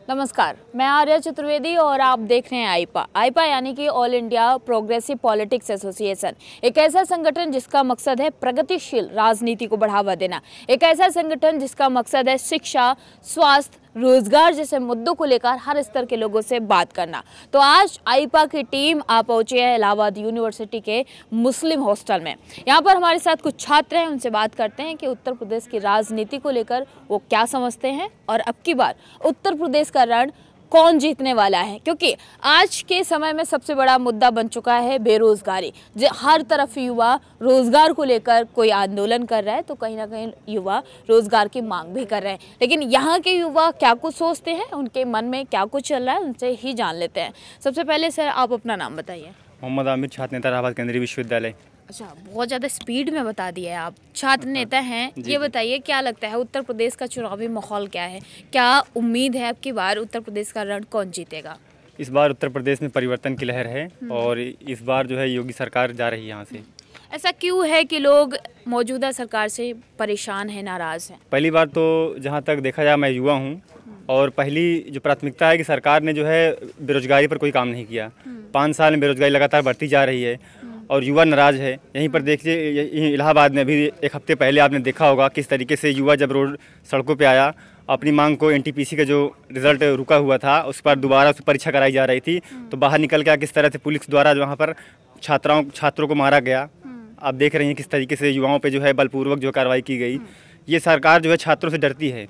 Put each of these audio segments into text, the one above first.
नमस्कार, मैं आर्या चतुर्वेदी और आप देख रहे हैं आईपा यानी कि all India progressive politics association. एक ऐसा संगठन जिसका मकसद है प्रगतिशील राजनीति को बढ़ावा देना। एक ऐसा संगठन जिसका मकसद है शिक्षा, स्वास्थ्य, रोजगार जैसे मुद्दों को लेकर हर स्तर के लोगों से बात करना। तो आज आईपा की टीम आ पहुंची है इलाहाबाद यूनिवर्सिटी के मुस्लिम हॉस्टल में। यहाँ पर हमारे साथ कुछ छात्र हैं, उनसे बात करते हैं कि उत्तर प्रदेश की राजनीति को लेकर वो क्या समझते हैं और अब की बार उत्तर प्रदेश का रण कौन जीतने वाला है, क्योंकि आज के समय में सबसे बड़ा मुद्दा बन चुका है बेरोजगारी। हर तरफ युवा रोजगार को लेकर कोई आंदोलन कर रहा है तो कहीं ना कहीं युवा रोजगार की मांग भी कर रहे हैं। लेकिन यहाँ के युवा क्या कुछ सोचते हैं, उनके मन में क्या कुछ चल रहा है, उनसे ही जान लेते हैं। सबसे पहले सर आप अपना नाम बताइए। मोहम्मद आमिर, छात्र नेता इलाहाबाद केंद्रीय विश्वविद्यालय। अच्छा, बहुत ज़्यादा स्पीड में बता दिया है आप। छात्र नेता हैं, ये बताइए क्या लगता है उत्तर प्रदेश का चुनावी माहौल क्या है? क्या उम्मीद है अब की बार उत्तर प्रदेश का रण कौन जीतेगा? इस बार उत्तर प्रदेश में परिवर्तन की लहर है और इस बार जो है योगी सरकार जा रही है यहाँ से। ऐसा क्यों है कि लोग मौजूदा सरकार से परेशान हैं, नाराज़ हैं? पहली बार तो जहाँ तक देखा जाए मैं युवा हूँ और पहली जो प्राथमिकता है कि सरकार ने जो है बेरोजगारी पर कोई काम नहीं किया। 5 साल में बेरोजगारी लगातार बढ़ती जा रही है और युवा नाराज़ है। यहीं पर देखिए, इलाहाबाद में अभी एक हफ्ते पहले आपने देखा होगा किस तरीके से युवा जब रोड सड़कों पे आया, अपनी मांग को एनटीपीसी का जो रिज़ल्ट रुका हुआ था उस पर दोबारा उस परीक्षा कराई जा रही थी, तो बाहर निकल के किस तरह से पुलिस द्वारा वहाँ पर छात्रों को मारा गया। आप देख रहे हैं किस तरीके से युवाओं पे जो है बलपूर्वक जो कार्रवाई की गई। ये सरकार जो है छात्रों से डरती है।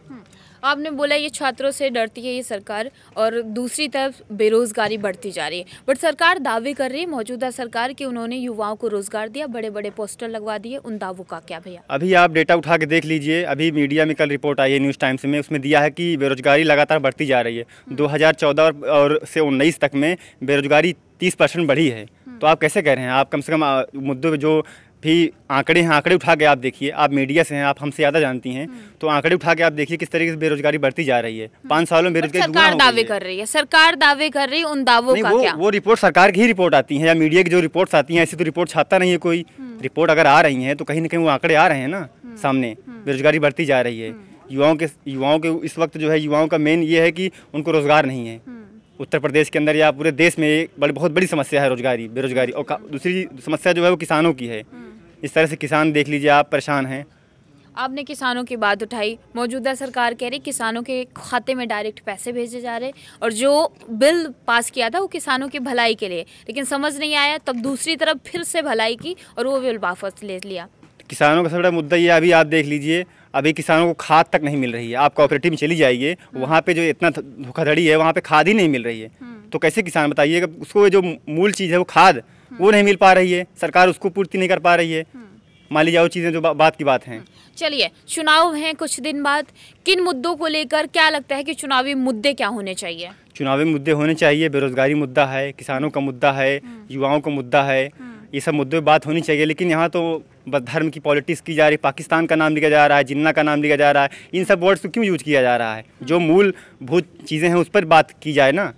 आपने बोला ये छात्रों से डरती है ये सरकार, और दूसरी तरफ बेरोजगारी बढ़ती जा रही है। बट सरकार दावे कर रही है, मौजूदा सरकार, कि उन्होंने युवाओं को रोजगार दिया, बड़े बड़े पोस्टर लगवा दिए। उन दावों का क्या भैया? अभी आप डेटा उठा के देख लीजिए। अभी मीडिया में कल रिपोर्ट आई है न्यूज़ टाइम्स में, उसमें दिया है कि बेरोजगारी लगातार बढ़ती जा रही है। 2014 और से 19 तक में बेरोजगारी 30% बढ़ी है। तो आप कैसे कह रहे हैं? आप कम से कम मुद्दों पे जो भी आंकड़े हैं, आंकड़े उठा के आप देखिए। आप मीडिया से हैं, आप हमसे ज़्यादा जानती हैं, तो आंकड़े उठा के आप देखिए किस तरीके से बेरोजगारी बढ़ती जा रही है। 5 सालों में बेरोजगारी दुगना हो गई है। दावे कर रही है सरकार, दावे कर रही है, उन दावों का क्या? वो रिपोर्ट सरकार की ही रिपोर्ट आती है या मीडिया की जो रिपोर्ट्स आती हैं, ऐसी तो रिपोर्ट छापता नहीं है कोई। रिपोर्ट अगर आ रही हैं तो कहीं ना कहीं वो आंकड़े आ रहे हैं ना सामने। बेरोजगारी बढ़ती जा रही है। युवाओं के इस वक्त जो है, युवाओं का मेन ये है कि उनको रोजगार नहीं है। उत्तर प्रदेश के अंदर या पूरे देश में एक बहुत बड़ी समस्या है बेरोजगारी। और दूसरी समस्या जो है वो किसानों की है। इस तरह से किसान देख लीजिए आप परेशान हैं। आपने किसानों की बात उठाई। मौजूदा सरकार कह रही किसानों के खाते में डायरेक्ट पैसे भेजे जा रहे, और जो बिल पास किया था वो किसानों की भलाई के लिए, लेकिन समझ नहीं आया। तब दूसरी तरफ फिर से भलाई की और वो बिल वापस ले लिया। किसानों का सबसे बड़ा मुद्दा ये, अभी आप देख लीजिए, अभी किसानों को खाद तक नहीं मिल रही है। आप कोऑपरेटिव में चली जाइए, वहाँ पे जो इतना धोखाधड़ी है, वहाँ पे खाद ही नहीं मिल रही है। तो कैसे किसान बताइएगा, उसको जो मूल चीज़ है वो खाद, वो नहीं मिल पा रही है। सरकार उसको पूर्ति नहीं कर पा रही है। मान लीजिए वो चीज़ें जो बात की बात हैं। चलिए, चुनाव हैं कुछ दिन बाद, किन मुद्दों को लेकर क्या लगता है कि चुनावी मुद्दे क्या होने चाहिए? चुनावी मुद्दे होने चाहिए, बेरोजगारी मुद्दा है, किसानों का मुद्दा है, युवाओं का मुद्दा है। ये सब मुद्दों पर बात होनी चाहिए। लेकिन यहाँ तो बस धर्म की पॉलिटिक्स की जा रही है। पाकिस्तान का नाम लिया जा रहा है, जिन्ना का नाम लिया जा रहा है। इन सब वर्ड्स को क्यों यूज किया जा रहा है? जो मूलभूत चीज़ें हैं उस पर बात की जाए ना।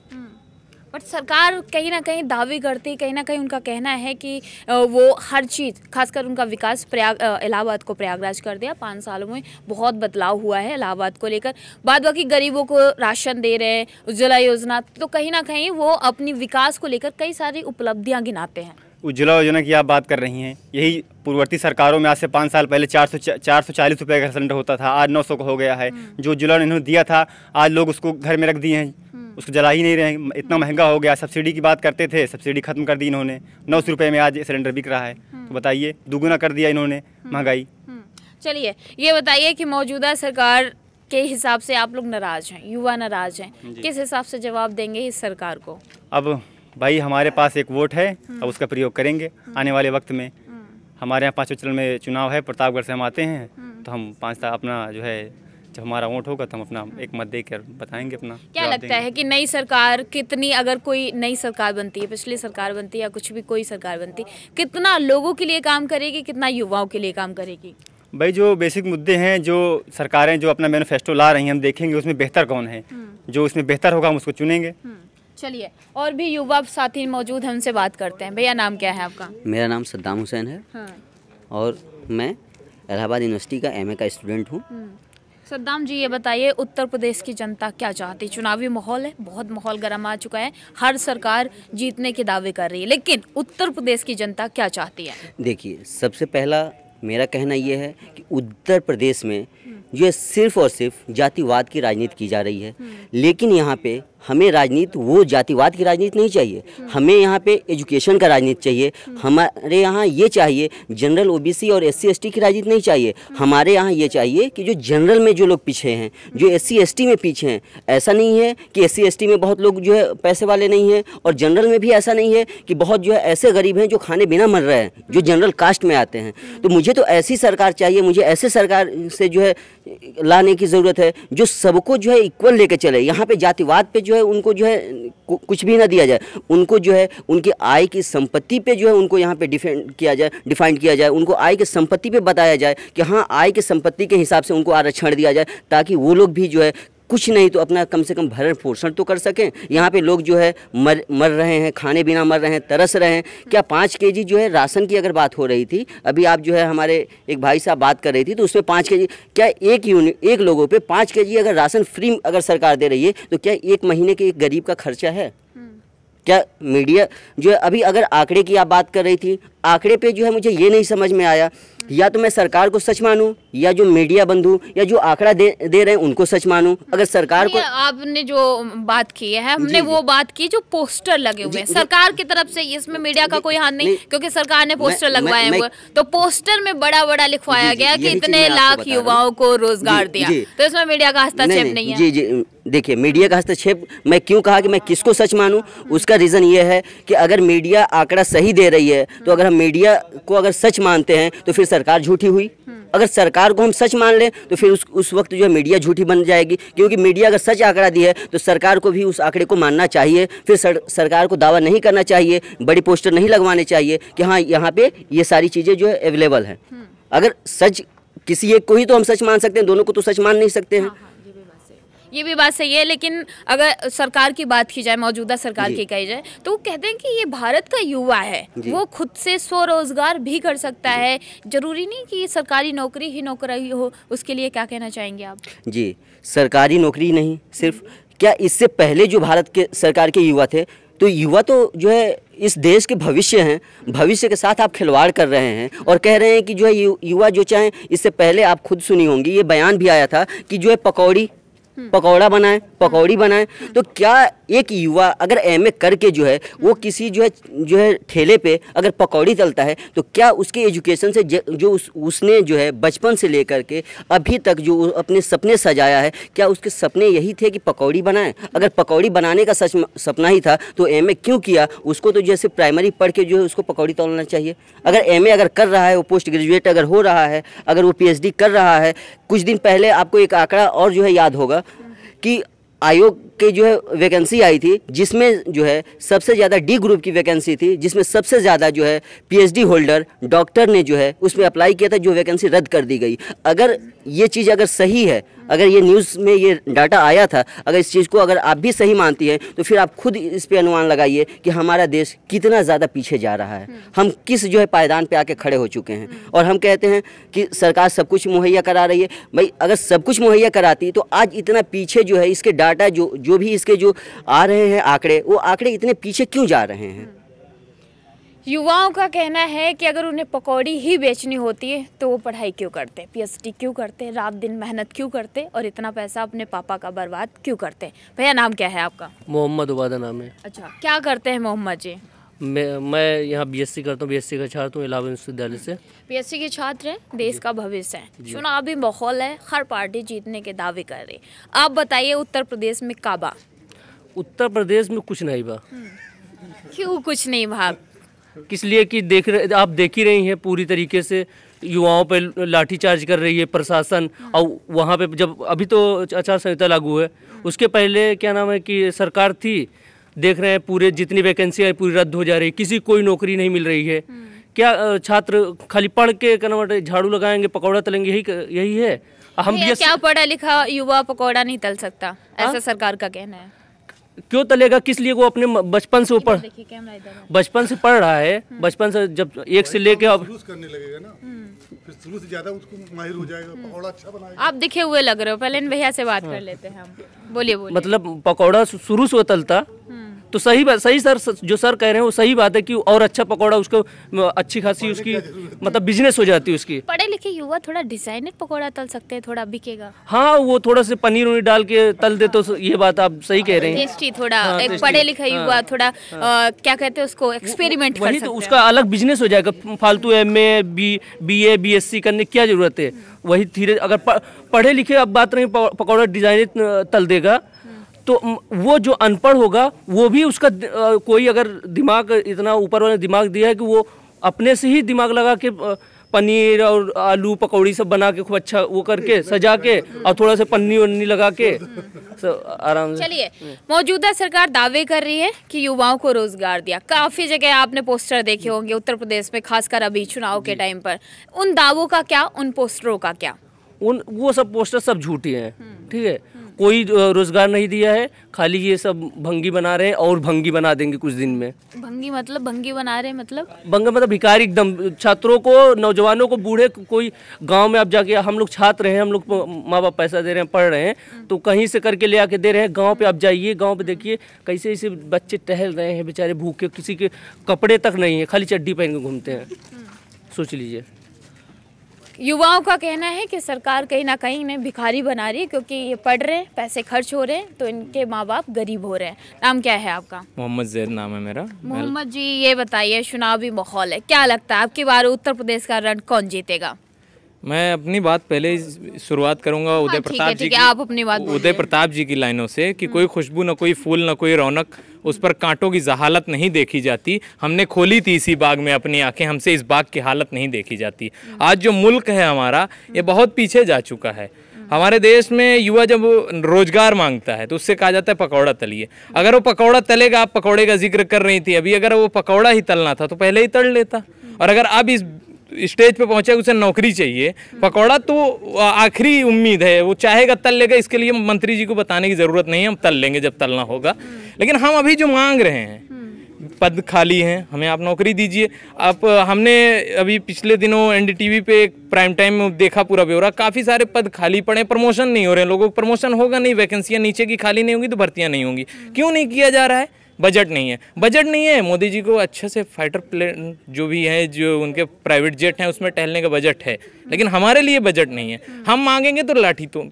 बट सरकार कहीं ना कहीं दावे करती, कहीं ना कहीं उनका कहना है कि वो हर चीज़, खासकर उनका विकास इलाहाबाद को प्रयागराज कर दिया। 5 सालों में बहुत बदलाव हुआ है इलाहाबाद को लेकर। बाद बाकी गरीबों को राशन दे रहे हैं, उज्ज्वला योजना, तो कहीं ना कहीं वो अपनी विकास को लेकर कई सारी उपलब्धियां गिनाते हैं। उज्ज्वला योजना की आप बात कर रही हैं, यही पूर्ववर्ती सरकारों में आज से 5 साल पहले 440 रुपये का सिलेंडर होता था, आज 900 का हो गया है। जो उज्ज्वला ने इन्होंने दिया था, आज लोग उसको घर में रख दिए हैं, उसको जला ही नहीं रहे हैं। इतना महंगा हो गया। सब्सिडी की बात करते थे, सब्सिडी खत्म कर दी इन्होंने। 900 रुपये में आज सिलेंडर बिक रहा है। तो बताइए, दुगुना कर दिया इन्होंने महंगाई। चलिए, ये बताइए कि मौजूदा सरकार के हिसाब से आप लोग नाराज हैं, युवा नाराज हैं, किस हिसाब से जवाब देंगे इस सरकार को? अब भाई हमारे पास एक वोट है, अब उसका प्रयोग करेंगे आने वाले वक्त में। हमारे यहाँ 5वें चरण में चुनाव है, प्रतापगढ़ से हम आते हैं, तो हम 5 अपना जो है, जब हमारा वोट होगा तो हम अपना एक मत देकर बताएंगे अपना। क्या लगता है कि नई सरकार कितनी, अगर कोई नई सरकार बनती है, पिछली सरकार बनती है या कुछ भी कोई सरकार बनती, कितना लोगों के लिए काम करेगी, कितना युवाओं के लिए काम करेगी? भाई जो बेसिक मुद्दे हैं, जो सरकारें जो अपना मैनिफेस्टो ला रही हैं, हम देखेंगे उसमें बेहतर कौन है। जो उसमें बेहतर होगा हम उसको चुनेंगे। चलिए, और भी युवा साथी मौजूद हैं, उनसे बात करते हैं। भैया, नाम क्या है आपका? मेरा नाम सद्दाम हुसैन है। और मैं इलाहाबाद यूनिवर्सिटी का MA का स्टूडेंट हूँ। सद्दाम जी, ये बताइए उत्तर प्रदेश की जनता क्या चाहती? चुनावी माहौल है, बहुत माहौल गर्म आ चुका है, हर सरकार जीतने के दावे कर रही है, लेकिन उत्तर प्रदेश की जनता क्या चाहती है? देखिए, सबसे पहला मेरा कहना ये है कि उत्तर प्रदेश में जो है सिर्फ और सिर्फ जातिवाद की राजनीति की जा रही है। लेकिन यहाँ पे हमें राजनीति, वो जातिवाद की राजनीति नहीं चाहिए, हमें यहाँ पे एजुकेशन का राजनीति चाहिए। हमारे यहाँ ये चाहिए जनरल, ओबीसी और एससी एसटी की राजनीति नहीं चाहिए। हमारे यहाँ ये चाहिए कि जो जनरल में जो लोग पीछे हैं, जो एससी एसटी में पीछे हैं, ऐसा नहीं है कि एससी एसटी में बहुत लोग जो है पैसे वाले नहीं हैं, और जनरल में भी ऐसा नहीं है कि बहुत जो है ऐसे गरीब हैं जो खाने बिना मर रहे हैं, जो जनरल कास्ट में आते हैं। तो मुझे तो ऐसी सरकार चाहिए, मुझे ऐसे सरकार से जो है लाने की ज़रूरत है जो सबको जो है इक्वल लेके चले। यहाँ पे जातिवाद पे जो है उनको जो है कुछ भी ना दिया जाए, उनको जो है उनकी आय की संपत्ति पे जो है उनको यहाँ पे डिफाइन किया जाए, उनको आय की संपत्ति पे बताया जाए कि हाँ, आय की संपत्ति के हिसाब से उनको आरक्षण दिया जाए, ताकि वो लोग भी जो है कुछ नहीं तो अपना कम से कम भरण पोषण तो कर सकें। यहाँ पे लोग जो है मर रहे हैं, खाने बिना मर रहे हैं, तरस रहे हैं। क्या 5 केजी जो है राशन की अगर बात हो रही थी, अभी आप जो है हमारे एक भाई साहब बात कर रही थी, तो उसमें 5 केजी, क्या एक लोगों पे 5 केजी अगर राशन फ्री अगर सरकार दे रही है, तो क्या 1 महीने के एक गरीब का खर्चा है? क्या मीडिया जो है, अभी अगर आंकड़े की आप बात कर रही थी, आंकड़े पे जो है मुझे ये नहीं समझ में आया, या तो मैं सरकार को सच मानूं, या जो मीडिया बंधु या जो आंकड़ा दे रहे हैं उनको सच मानूं। अगर सरकार को, आपने जो बात की है, हमने वो बात की जो पोस्टर लगे हुए हैं सरकार की तरफ से, इसमें मीडिया का कोई हाथ नहीं, क्योंकि सरकार ने पोस्टर लगवाए हुए। तो पोस्टर में बड़ा बड़ा लिखवाया गया कि इतने लाख युवाओं को रोजगार दिया, तो इसमें मीडिया का हस्तक्षेप नहीं है। जी, देखिए, मीडिया का हस्तक्षेप, मैं क्यों कहा कि मैं किसको सच मानूं, उसका रीज़न ये है कि अगर मीडिया आंकड़ा सही दे रही है, तो अगर हम मीडिया को अगर सच मानते हैं तो फिर सरकार झूठी हुई। अगर सरकार को हम सच मान लें तो फिर उस वक्त जो है मीडिया झूठी बन जाएगी, क्योंकि मीडिया अगर सच आंकड़ा दी है तो सरकार को भी उस आंकड़े को मानना चाहिए। फिर सरकार को दावा नहीं करना चाहिए, बड़ी पोस्टर नहीं लगवाने चाहिए कि हाँ, यहाँ पे ये सारी चीज़ें जो है अवेलेबल हैं। अगर सच किसी एक को ही तो हम सच मान सकते हैं, दोनों को तो सच मान नहीं सकते हैं। ये भी बात सही है, लेकिन अगर सरकार की बात की जाए, मौजूदा सरकार की कही जाए, तो वो कहते हैं कि ये भारत का युवा है, वो खुद से स्वरोजगार भी कर सकता है, जरूरी नहीं कि सरकारी नौकरी ही नौकरी हो। उसके लिए क्या कहना चाहेंगे आप? जी, सरकारी नौकरी नहीं सिर्फ, क्या इससे पहले जो भारत के सरकार के युवा थे, तो युवा तो जो है इस देश के भविष्य हैं, भविष्य के साथ आप खिलवाड़ कर रहे हैं और कह रहे हैं कि जो है युवा जो चाहें। इससे पहले आप खुद सुनी होंगी, ये बयान भी आया था कि जो है पकौड़ी बनाए। तो क्या एक युवा अगर एमए करके जो है वो किसी जो है ठेले पे अगर पकौड़ी तलता है, तो क्या उसके एजुकेशन से जो उसने जो है बचपन से लेकर के अभी तक जो अपने सपने सजाया है, क्या उसके सपने यही थे कि पकौड़ी बनाए? अगर पकौड़ी बनाने का सपना ही था तो एमए क्यों किया? उसको तो जैसे प्राइमरी पढ़ के जो है उसको पकौड़ी तोलना चाहिए। अगर एमए अगर कर रहा है, वो पोस्ट ग्रेजुएट अगर हो रहा है, अगर वो पीएचडी कर रहा है, कुछ दिन पहले आपको एक आंकड़ा और जो है याद होगा कि आयोग के जो है वैकेंसी आई थी, जिसमें जो है सबसे ज़्यादा डी ग्रुप की वैकेंसी थी, जिसमें सबसे ज़्यादा जो है पीएचडी होल्डर डॉक्टर ने जो है उसमें अप्लाई किया था, जो वैकेंसी रद्द कर दी गई। अगर ये चीज़ अगर सही है, अगर ये न्यूज़ में ये डाटा आया था, अगर इस चीज़ को अगर आप भी सही मानती हैं, तो फिर आप खुद इस पे अनुमान लगाइए कि हमारा देश कितना ज़्यादा पीछे जा रहा है। हम किस जो है पायदान पे आके खड़े हो चुके हैं। और हम कहते हैं कि सरकार सब कुछ मुहैया करा रही है। भाई, अगर सब कुछ मुहैया कराती तो आज इतना पीछे जो है इसके डाटा जो भी इसके जो आ रहे हैं आंकड़े, वो आंकड़े इतने पीछे क्यों जा रहे हैं? युवाओं का कहना है कि अगर उन्हें पकौड़ी ही बेचनी होती है तो वो पढ़ाई क्यों करते, पीएचडी क्यों करते, रात दिन मेहनत क्यों करते और इतना पैसा अपने पापा का बर्बाद क्यों करते? भैया, नाम क्या है आपका? मोहम्मद उबादा नाम है। अच्छा, क्या करते हैं मोहम्मद जी? मैं यहाँ बीएससी करता हूँ, बीएससी का छात्र हूँ इलाहाबाद विश्वविद्यालय से। बीएससी के छात्र हैं, देश का भविष्य है, चुनावी माहौल है, हर पार्टी जीतने के दावे कर रही। आप बताइए, उत्तर प्रदेश में काबा? उत्तर प्रदेश में कुछ नहीं बा। क्यों कुछ नहीं भाग? किस लिए कि आप देख ही रही हैं, पूरी तरीके से युवाओं पे लाठीचार्ज कर रही है प्रशासन। और वहाँ पे जब अभी तो आचार संहिता लागू है, उसके पहले क्या नाम है कि सरकार थी, देख रहे हैं पूरे जितनी वैकेंसी है पूरी रद्द हो जा रही है, किसी कोई नौकरी नहीं मिल रही है। क्या छात्र खाली पढ़ के झाड़ू लगाएंगे, पकौड़ा तलेंगे, यही है? हम क्या पढ़ा लिखा युवा पकौड़ा नहीं तल सकता, ऐसा सरकार का कहना है। क्यों तलेगा, किस लिए? वो अपने बचपन से ऊपर बचपन से पढ़ रहा है, बचपन से जब 1 से लेके अब करने लगेगा ना, फिर शुरू से ज्यादा उसको माहिर हो जाएगा, पकौड़ा अच्छा बनाएगा। आप दिखे हुए लग रहे हो, पहले इन भैया से बात कर लेते हैं हम। बोलिए बोलिए। मतलब पकौड़ा शुरू से वो तलता तो सही बात, सही सर, जो सर कह रहे हैं वो सही बात है कि और अच्छा पकौड़ा उसको अच्छी खासी उसकी मतलब बिजनेस हो जाती है उसकी। पढ़े लिखे युवा थोड़ा डिजाइनर पकौड़ा तल सकते हैं, थोड़ा बिकेगा। हाँ, वो थोड़ा से पनीर उनीर डाल के तल दे तो ये बात आप सही कह रहे हैं। टेस्टी थोड़ा, एक पढ़े लिखे युवा थोड़ा क्या कहते हैं उसको, एक्सपेरिमेंट कर सकते हैं। तो उसका अलग बिजनेस हो जाएगा। फालतू MA BA BSc करने की क्या जरूरत है? वही धीरे, अगर पढ़े लिखे अब बात नहीं, पकौड़ा डिजाइनर तल देगा तो वो जो अनपढ़ होगा वो भी उसका कोई अगर दिमाग इतना ऊपर वाला दिमाग दिया है कि वो अपने से ही दिमाग लगा के पनीर और आलू पकौड़ी सब बना के खूब अच्छा वो करके सजा के और थोड़ा सा पन्नी वन्नी लगा के आराम से। चलिए, मौजूदा सरकार दावे कर रही है कि युवाओं को रोजगार दिया। काफी जगह आपने पोस्टर देखे होंगे उत्तर प्रदेश में, खासकर अभी चुनाव के टाइम पर। उन दावों का क्या, उन पोस्टरों का क्या? वो सब पोस्टर सब झूठे हैं, ठीक है। कोई रोजगार नहीं दिया है, खाली ये सब भंगी बना रहे हैं और भंगी बना देंगे कुछ दिन में। भंगी मतलब, भंगी बना रहे मतलब? भंगी मतलब भिखारी एकदम, छात्रों को, नौजवानों को, बूढ़े कोई गांव में आप जाके, हम लोग छात्र हैं, हम लोग माँ बाप पैसा दे रहे हैं, पढ़ रहे हैं, तो कहीं से करके ले आके दे रहे हैं। गाँव पे आप जाइए, गाँव पे देखिए कैसे ऐसे बच्चे टहल रहे हैं बेचारे भूखे, किसी के कपड़े तक नहीं है, खाली चड्डी पहन के घूमते हैं। सोच लीजिए। युवाओं का कहना है कि सरकार कहीं ना कहीं इन्हें भिखारी बना रही है, क्योंकि ये पढ़ रहे हैं, पैसे खर्च हो रहे हैं, तो इनके माँ बाप गरीब हो रहे हैं। नाम क्या है आपका? मोहम्मद जैद नाम है मेरा। मोहम्मद जी, ये बताइए, चुनावी माहौल है, क्या लगता है आपकी बार उत्तर प्रदेश का रण कौन जीतेगा? मैं अपनी बात पहले ही शुरुआत करूंगा उदय प्रताप जी की, आप अपनी बात उदय प्रताप जी की लाइनों से कि कोई खुशबू न कोई फूल न कोई रौनक, उस पर कांटों की जहालत नहीं देखी जाती। हमने खोली थी इसी बाग में अपनी आंखें, हमसे इस बाग की हालत नहीं देखी जाती। आज जो मुल्क है हमारा, ये बहुत पीछे जा चुका है। हमारे देश में युवा जब रोजगार मांगता है तो उससे कहा जाता है पकौड़ा तलिए। अगर वो पकौड़ा तलेगा, आप पकौड़े का जिक्र कर रही थी अभी, अगर वो पकौड़ा ही तलना था तो पहले ही तल लेता। और अगर अब इस स्टेज पे पहुंचे, उसे नौकरी चाहिए, पकौड़ा तो आखिरी उम्मीद है, वो चाहेगा तल लेगा। इसके लिए मंत्री जी को बताने की जरूरत नहीं है, हम तल लेंगे जब तलना होगा। लेकिन हम अभी जो मांग रहे हैं, पद खाली हैं, हमें आप नौकरी दीजिए। आप, हमने अभी पिछले दिनों NDTV पे एक प्राइम टाइम में देखा पूरा ब्यौरा, काफ़ी सारे पद खाली पड़े, प्रमोशन नहीं हो रहे हैं, लोगों को प्रमोशन होगा नहीं, वैकेंसियाँ नीचे की खाली नहीं होंगी तो भर्तियाँ नहीं होंगी। क्यों नहीं किया जा रहा है? बजट नहीं है। बजट नहीं है, मोदी जी को अच्छे से फाइटर प्लेन जो भी है, जो उनके प्राइवेट जेट हैं, उसमें टहलने का बजट है, लेकिन हमारे लिए बजट नहीं है। हम मांगेंगे तो लाठी तो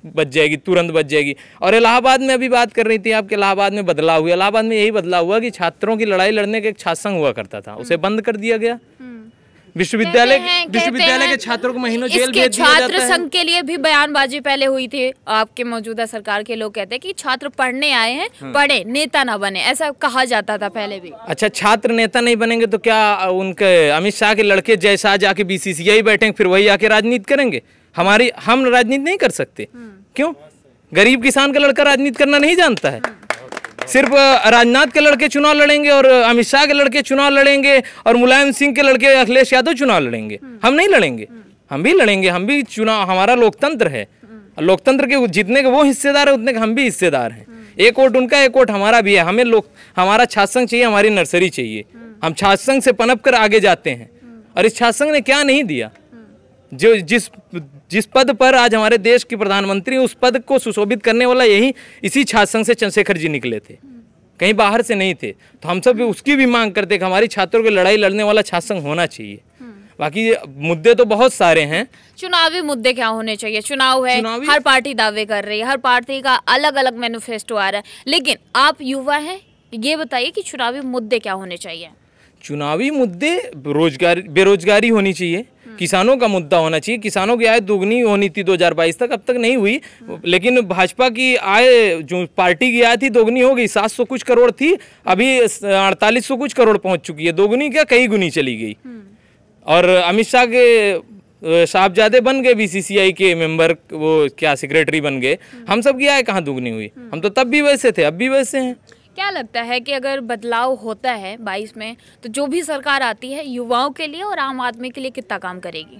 बच जाएगी, तुरंत बच जाएगी। और इलाहाबाद में अभी बात कर रही थी आपके, इलाहाबाद में बदलाव हुआ। इलाहाबाद में यही बदलाव हुआ कि छात्रों की लड़ाई लड़ने का एक छात्र संघ हुआ करता था, उसे बंद कर दिया गया। विश्वविद्यालय के छात्रों को महीनों जेल भेज दिया जाता है। छात्र संघ के लिए भी बयानबाजी पहले हुई थी आपके मौजूदा सरकार के लोग कहते हैं कि छात्र पढ़ने आए हैं, पढ़े, नेता ना बने, ऐसा कहा जाता था पहले भी। अच्छा, छात्र नेता नहीं बनेंगे तो क्या उनके अमित शाह के लड़के जैसा जाके BCCI बैठेंगे, फिर वही आके राजनीति करेंगे? हम राजनीति नहीं कर सकते? क्यों? गरीब किसान का लड़का राजनीति करना नहीं जानता है? सिर्फ राजनाथ के लड़के चुनाव लड़ेंगे और अमित शाह के लड़के चुनाव लड़ेंगे और मुलायम सिंह के लड़के अखिलेश यादव चुनाव लड़ेंगे? हम नहीं लड़ेंगे, हम भी लड़ेंगे, हम भी चुनाव, हमारा लोकतंत्र है, लोकतंत्र के जीतने के वो हिस्सेदार है, उतने के हम भी हिस्सेदार हैं। एक वोट उनका, एक वोट हमारा भी है। हमें हमारा छात्र संघ चाहिए, हमारी नर्सरी चाहिए। हम छात्र संघ से पनप कर आगे जाते हैं। और इस छात्र संघ ने क्या नहीं दिया? जो जिस पद पर आज हमारे देश के प्रधानमंत्री, उस पद को सुशोभित करने वाला इसी छात्र संघ से चंद्रशेखर जी निकले थे, कहीं बाहर से नहीं थे। तो हम सब उसकी भी मांग करते कि हमारी छात्रों की लड़ाई लड़ने वाला छात्र संघ होना चाहिए। बाकी मुद्दे तो बहुत सारे हैं। चुनावी मुद्दे क्या होने चाहिए? चुनाव है, हर पार्टी दावे कर रही है, हर पार्टी का अलग अलग मैनिफेस्टो आ रहा है, लेकिन आप युवा हैं, ये बताइए कि चुनावी मुद्दे क्या होने चाहिए? चुनावी मुद्दे बेरोजगारी होनी चाहिए, किसानों का मुद्दा होना चाहिए। किसानों की आय दोगुनी होनी थी 2022 तक, अब तक नहीं हुई, लेकिन भाजपा की आय, जो पार्टी की आय थी, दोगुनी हो गई। 700 कुछ करोड़ थी, अभी 4800 कुछ करोड़ पहुंच चुकी है। दोगुनी क्या, कई गुनी चली गई। और अमित शाह के साहबजादे बन गए BCCI के मेंबर, वो क्या सेक्रेटरी बन गए। हम सब की आय कहाँ दोगुनी हुई? हम तो तब भी वैसे थे, अब भी वैसे हैं। क्या लगता है कि अगर बदलाव होता है 22 में, तो जो भी सरकार आती है युवाओं के लिए और आम आदमी के लिए कितना काम करेगी?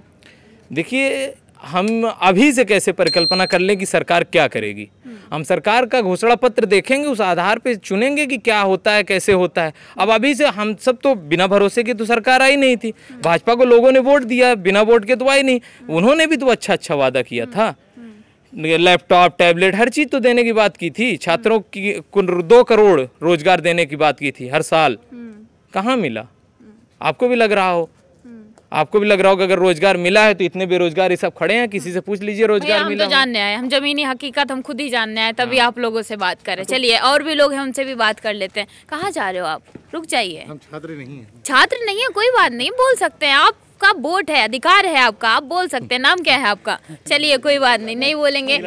देखिए, हम अभी से कैसे परिकल्पना कर लें कि सरकार क्या करेगी। हम सरकार का घोषणा पत्र देखेंगे, उस आधार पे चुनेंगे कि क्या होता है, कैसे होता है। अब अभी से हम सब तो बिना भरोसे की तो सरकार आई नहीं थी, भाजपा को लोगों ने वोट दिया, बिना वोट के तो आई नहीं। उन्होंने भी तो अच्छा वादा किया था, लैपटॉप, टैबलेट, हर चीज़ तो देने की बात की थी। छात्रों की 2 करोड़ रोजगार देने की बात की थी हर साल, कहाँ मिला? आपको भी लग रहा हो, आपको भी लग रहा होगा अगर रोजगार मिला है तो इतने बेरोजगार ये सब खड़े हैं, किसी से पूछ लीजिए रोजगार हम मिला। तो जानने आए, हम जमीनी हकीकत हम खुद ही जानने आए, तभी आप लोगों से बात करें। चलिए और भी लोग हैं, उनसे भी बात कर लेते हैं। कहाँ जा रहे हो आप? रुक जाइए। हम छात्र नहीं हैं। छात्र नहीं है, कोई बात नहीं, बोल सकते हैं, आपका वोट है, अधिकार है आपका, आप बोल सकते हैं। नाम क्या है आपका? चलिए कोई बात नहीं, नहीं बोलेंगे।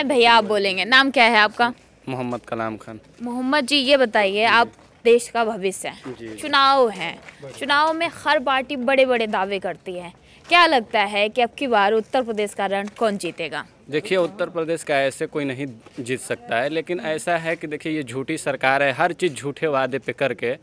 भैया आप बोलेंगे, नाम क्या है आपका? मोहम्मद कलाम खान। मोहम्मद जी, ये बताइए, आप देश का भविष्य है, चुनाव है, चुनाव में हर पार्टी बड़े बड़े दावे करती है, क्या लगता है कि अब की बार उत्तर प्रदेश का रण कौन जीतेगा? देखिए, उत्तर प्रदेश का ऐसे कोई नहीं जीत सकता है, लेकिन ऐसा है कि देखिए ये झूठी सरकार है, हर चीज़ झूठे वादे पे करके,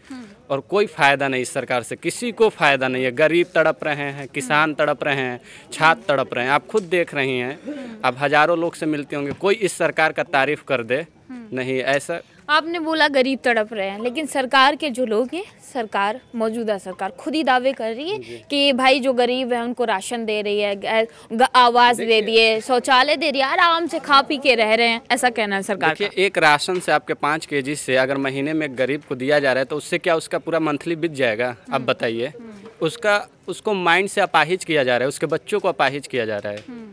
और कोई फ़ायदा नहीं इस सरकार से, किसी को फ़ायदा नहीं है। गरीब तड़प रहे हैं, किसान तड़प रहे हैं, छात्र तड़प रहे हैं, आप खुद देख रही हैं। अब हज़ारों लोग से मिलते होंगे, कोई इस सरकार का तारीफ़ कर दे नहीं। ऐसा आपने बोला गरीब तड़प रहे हैं, लेकिन सरकार के जो लोग हैं, सरकार, मौजूदा सरकार खुद ही दावे कर रही है कि भाई जो गरीब है उनको राशन दे रही है, आवास दे दिए, शौचालय दे रही है, आराम से खा पी के रह रहे हैं, ऐसा कहना है सरकार का। एक राशन से आपके 5 kg से अगर महीने में गरीब को दिया जा रहा है तो उससे क्या उसका पूरा मंथली बीत जाएगा? अब बताइए। उसको माइंड से अपाहिज किया जा रहा है, उसके बच्चों को अपाहिज किया जा रहा है।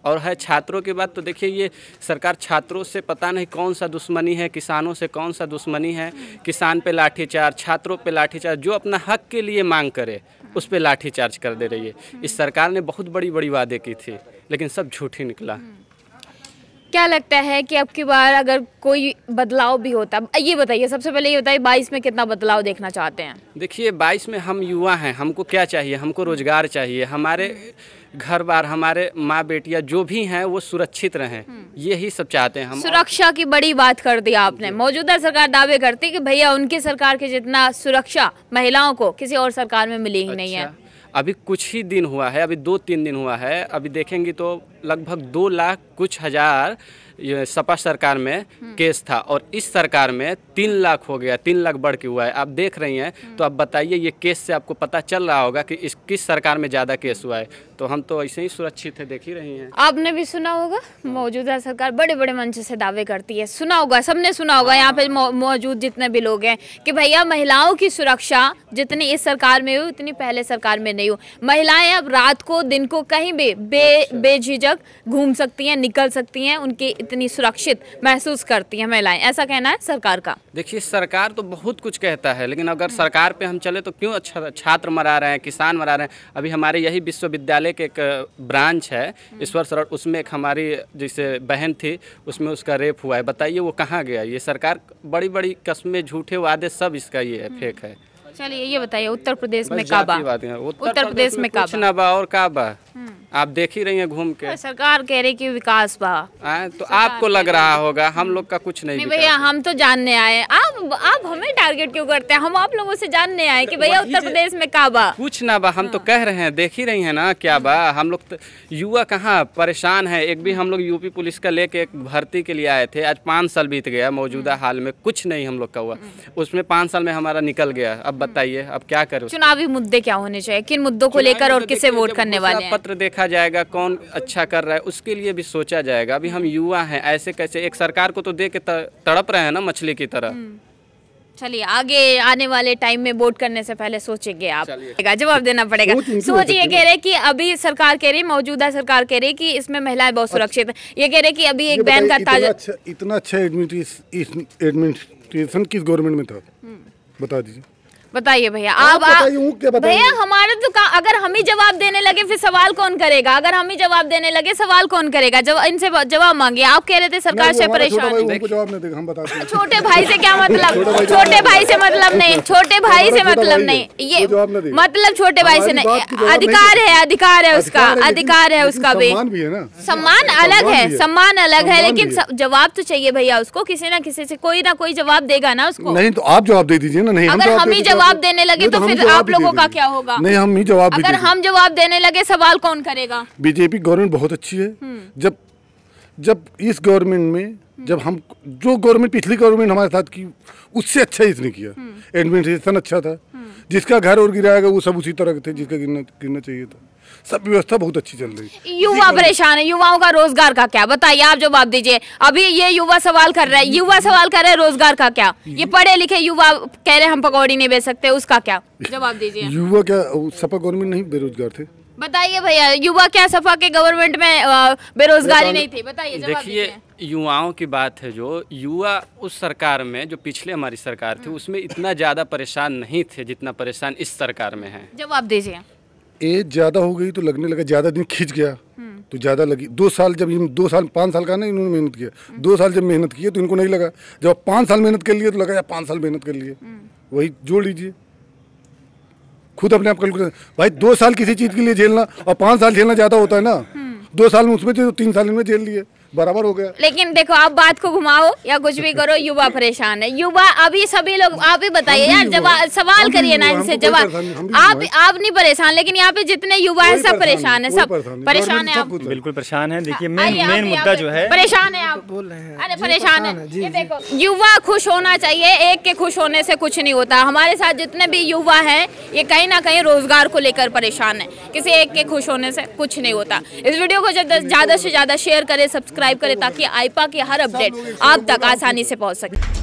और है छात्रों की बात, तो देखिए ये सरकार छात्रों से पता नहीं कौन सा दुश्मनी है, किसानों से कौन सा दुश्मनी है। किसान पे लाठीचार्ज, छात्रों पे लाठीचार्ज, जो अपना हक के लिए मांग करे उस पे लाठीचार्ज कर दे रही है। इस सरकार ने बहुत बड़ी बड़ी वादे की थी, लेकिन सब झूठी निकला। क्या लगता है कि अब की बार अगर कोई बदलाव भी होता, ये बताइए, सबसे पहले ये बताइए 22 में कितना बदलाव देखना चाहते हैं? देखिए 22 में हम युवा हैं, हमको क्या चाहिए? हमको रोजगार चाहिए, हमारे घर बार, हमारे माँ बेटियाँ जो भी हैं वो सुरक्षित रहें, यही सब चाहते हैं हम। सुरक्षा की बड़ी बात कर दी आपने। मौजूदा सरकार दावे करती है कि भैया उनकी सरकार के जितना सुरक्षा महिलाओं को किसी और सरकार में मिली ही नहीं है। अभी कुछ ही दिन हुआ है, अभी 2-3 दिन हुआ है, अभी देखेंगे तो लगभग 2 लाख कुछ हज़ार सपा सरकार में केस था, और इस सरकार में 3 लाख हो गया, 3 लाख बढ़ के हुआ है। आप देख रही हैं, तो आप बताइए ये केस से आपको पता चल रहा होगा कि किस सरकार में ज़्यादा केस हुआ है। तो हम तो ऐसे ही सुरक्षित है, देख ही रही हैं। आपने भी सुना होगा, मौजूदा सरकार बड़े बड़े मंच से दावे करती है, सुना होगा, सबने सुना होगा यहाँ पे मौजूद जितने भी लोग हैं, कि भैया महिलाओं की सुरक्षा जितनी इस सरकार में हुई उतनी पहले सरकार में नहीं हुई। महिलाएं अब रात को दिन को कहीं भी बेझिझक घूम सकती हैं, निकल सकती हैं, उनकी इतनी सुरक्षित महसूस करती हैं महिलाएं, ऐसा कहना है सरकार का। देखिए सरकार तो बहुत कुछ कहता है, लेकिन अगर सरकार पे हम चले तो क्यों अच्छा छात्र मरा रहे हैं, किसान मरा रहे हैं। अभी हमारे यही विश्वविद्यालय के एक ब्रांच है ईश्वर सरोवर, उसमें एक हमारी जैसे बहन थी, उसमें उसका रेप हुआ है। बताइए वो कहाँ गया? ये सरकार बड़ी बड़ी कस्में, झूठे वादे, सब इसका ये है, फेक है। चलिए ये बताइए, उत्तर प्रदेश में काबा, उत्तर प्रदेश में काबा, कुछ ना बा और काबा, आप देख ही रही हैं घूम के। सरकार कह रही कि विकास बा, तो आपको लग रहा होगा, हम लोग का कुछ नहीं भैया, हम तो जानने आए। आप हमें टारगेट क्यों करते हैं? हम आप लोगों से जानने आए कि भैया उत्तर प्रदेश में क्या बा। कुछ ना बा, हम तो कह रहे हैं, देख ही रही हैं ना क्या बा। हम लोग युवा कहाँ परेशान है। एक भी हम लोग यूपी पुलिस का लेके एक भर्ती के लिए आए थे, आज 5 साल बीत गया, मौजूदा हाल में कुछ नहीं हम लोग का हुआ। उसमें 5 साल में हमारा निकल गया। अब बताइए अब क्या करें? चुनावी मुद्दे क्या होने चाहिए, किन मुद्दों को लेकर और किसे वोट करने वाले हैं? पत्र देखा जाएगा, कौन अच्छा कर रहा है उसके लिए भी सोचा जाएगा। अभी हम युवा हैं, ऐसे कैसे एक सरकार को तो देख के तड़प रहे हैं ना मछली की तरह। चलिए आगे आने वाले टाइम में वोट करने से पहले सोचेंगे, आप जवाब देना पड़ेगा। सोचिए, कह रहे कि अभी सरकार कह रही, मौजूदा सरकार कह रही कि इसमें महिलाएं बहुत सुरक्षित है। ये कह रहे कि अभी एक बैन का ताजा, इतना अच्छा एडमिनिस्ट्रेशन किस गवर्नमेंट में था, बता दीजिए। बताइए भैया, आप भैया हमारे तो अगर हम ही जवाब देने लगे फिर सवाल कौन करेगा? अगर हम ही जवाब देने लगे सवाल कौन करेगा? जब इनसे जवाब मांगे, आप कह रहे थे सरकार से परेशान। छोटे भाई से क्या मतलब? छोटे भाई से मतलब नहीं, छोटे भाई से मतलब नहीं, ये मतलब छोटे भाई से नहीं। अधिकार है, अधिकार है उसका, अधिकार है उसका भी। सम्मान अलग है, सम्मान अलग है, लेकिन जवाब तो चाहिए भैया उसको, किसी ना किसी से कोई ना कोई जवाब देगा ना उसको। नहीं तो आप जवाब दे दीजिए ना। नहीं, अगर हम ही जवाब देने लगे तो फिर आप लोगों का क्या होगा? नहीं, हम ही जवाब भी अगर हम जवाब देने लगे सवाल कौन करेगा? बीजेपी गवर्नमेंट बहुत अच्छी है। जब इस गवर्नमेंट में जब हम जो गवर्नमेंट पिछली गवर्नमेंट हमारे साथ की उससे अच्छा इसने किया। एडमिनिस्ट्रेशन अच्छा था, जिसका घर और गिराएगा वो सब उसी तरह के थे जिसका गिरना चाहिए था। सब व्यवस्था बहुत अच्छी चल रही है। युवा परेशान है, युवाओं का रोजगार का क्या? बताइए, आप जवाब दीजिए। अभी ये युवा सवाल कर रहे हैं, रोजगार का क्या? ये पढ़े लिखे युवा कह रहे हम पकौड़ी नहीं बेच सकते, उसका क्या? जवाब दीजिए। युवा क्या सपा गवर्नमेंट नहीं बेरोजगार थे? बताइए भैया, युवा क्या सपा के गवर्नमेंट में बेरोजगारी नहीं थी? बताइए, जवाब दीजिए। देखिए, युवाओं की बात है, जो युवा उस सरकार में, जो पिछले हमारी सरकार थी, उसमें इतना ज़्यादा परेशान नहीं थे जितना परेशान इस सरकार में है। जवाब दीजिए। एज ज़्यादा हो गई तो लगने लगा, ज़्यादा दिन खींच गया तो ज़्यादा लगी। 2 साल जब 5 साल का ना इन्होंने मेहनत किया, 2 साल जब मेहनत किए तो इनको नहीं लगा। जब 5 साल मेहनत कर लिए तो लगा यार 5 साल मेहनत कर लिए। वही जोड़ लीजिए, खुद अपने आप कैलकुलेट। भाई 2 साल किसी चीज़ के लिए झेलना और 5 साल झेलना ज़्यादा होता है ना। 2 साल में उसमें तो 3 साल इनमें झेल लिए, बराबर हो गया। लेकिन देखो, आप बात को घुमाओ या कुछ भी करो, युवा परेशान है। युवा अभी सभी लोग, आप ही बताइए यार, जवाब सवाल करिए ना इनसे। जवाब आप नहीं परेशान, लेकिन यहाँ पे जितने युवा है सब परेशान है, सब परेशान है। आप बिल्कुल परेशान है। देखिए, मेन मुद्दा जो है, परेशान है आप बोल रहे हैं। अरे परेशान है, ये देखो, युवा खुश होना चाहिए। एक के खुश होने से कुछ नहीं होता। हमारे साथ जितने भी युवा हैं, ये कहीं ना कहीं रोजगार को लेकर परेशान है। किसी एक के खुश होने से कुछ नहीं होता। इस वीडियो को ज्यादा से ज्यादा शेयर करें, सब्सक्राइब करें, ताकि आईपा की हर अपडेट आप तक आसानी से पहुंच सके।